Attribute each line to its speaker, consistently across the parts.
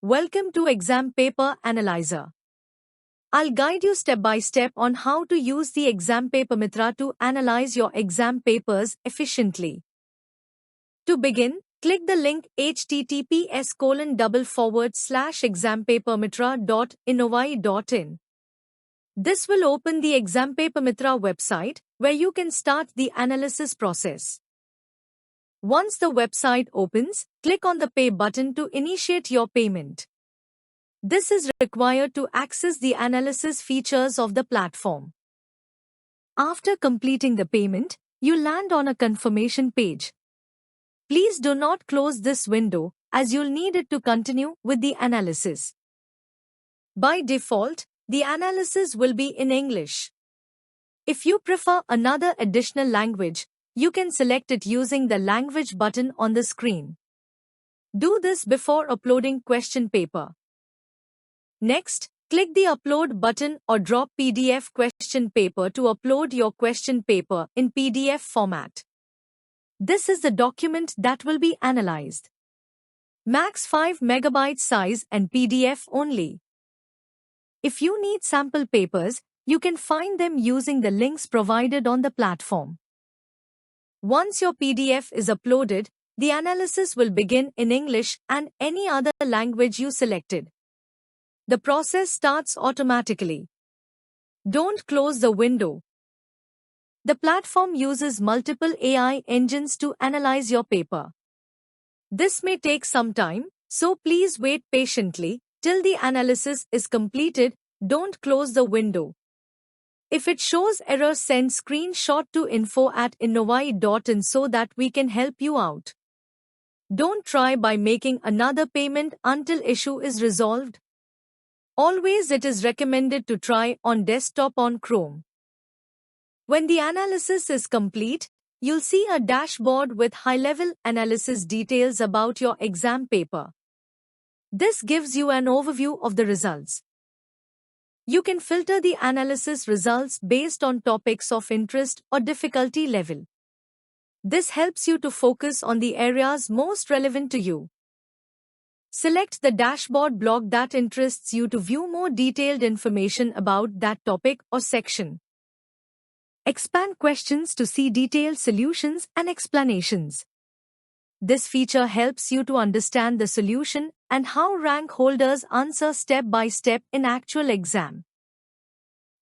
Speaker 1: Welcome to Exam Paper Analyzer. I'll guide you step by step on how to use the Exam Paper Mitra to analyze your exam papers efficiently. To begin, click the link https://exampapermitra.innovai.in. This will open the Exam Paper Mitra website, where you can start the analysis process. Once the website opens, click on the Pay button to initiate your payment. This is required to access the analysis features of the platform. After completing the payment, you land on a confirmation page. Please do not close this window, as you'll need it to continue with the analysis. By default, the analysis will be in English. If you prefer another additional language, you can select it using the language button on the screen. Do this before uploading question paper. Next, click the Upload button or drop PDF question paper to upload your question paper in PDF format. This is the document that will be analyzed. Max 5 MB size and PDF only. If you need sample papers, you can find them using the links provided on the platform. Once your PDF is uploaded, the analysis will begin in English and any other language you selected. The process starts automatically. Don't close the window. The platform uses multiple AI engines to analyze your paper. This may take some time, so please wait patiently till the analysis is completed. Don't close the window. If it shows error, send screenshot to info@innovai.in so that we can help you out. Don't try by making another payment until issue is resolved. Always it is recommended to try on desktop on Chrome. When the analysis is complete, you'll see a dashboard with high-level analysis details about your exam paper. This gives you an overview of the results. You can filter the analysis results based on topics of interest or difficulty level. This helps you to focus on the areas most relevant to you. Select the dashboard block that interests you to view more detailed information about that topic or section. Expand questions to see detailed solutions and explanations. This feature helps you to understand the solution and how rank holders answer step by step in actual exam.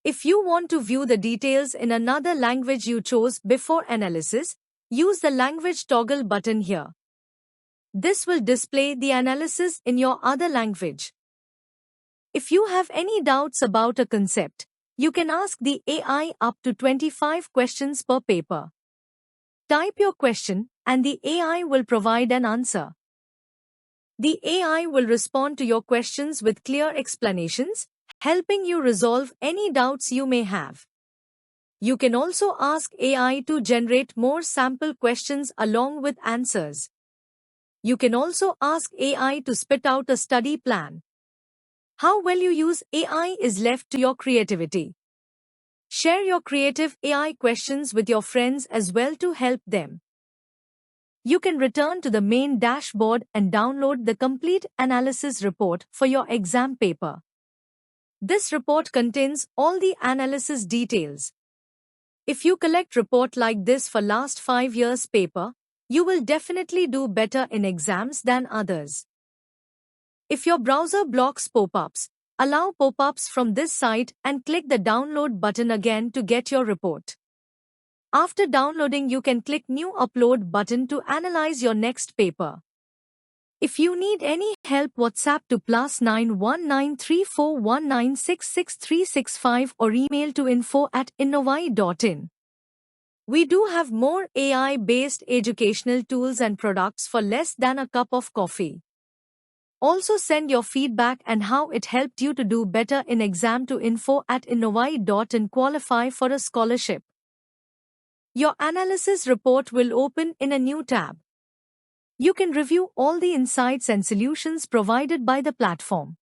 Speaker 1: If you want to view the details in another language you chose before analysis, use the language toggle button here. This will display the analysis in your other language. If you have any doubts about a concept, you can ask the AI up to 25 questions per paper. Type your question, and the AI will provide an answer. The AI will respond to your questions with clear explanations, helping you resolve any doubts you may have. You can also ask AI to generate more sample questions along with answers. You can also ask AI to spit out a study plan. How well you use AI is left to your creativity. Share your creative AI questions with your friends as well to help them. You can return to the main dashboard and download the complete analysis report for your exam paper. This report contains all the analysis details. If you collect report like this for last 5 years paper, you will definitely do better in exams than others. If your browser blocks pop-ups, allow pop-ups from this site and click the download button again to get your report. After downloading, you can click New Upload button to analyze your next paper. If you need any help, WhatsApp to +9 193419666365 or email to info@innovai.in. We do have more AI-based educational tools and products for less than a cup of coffee. Also send your feedback and how it helped you to do better in exam to info@innovai.in. Qualify for a scholarship. Your analysis report will open in a new tab. You can review all the insights and solutions provided by the platform.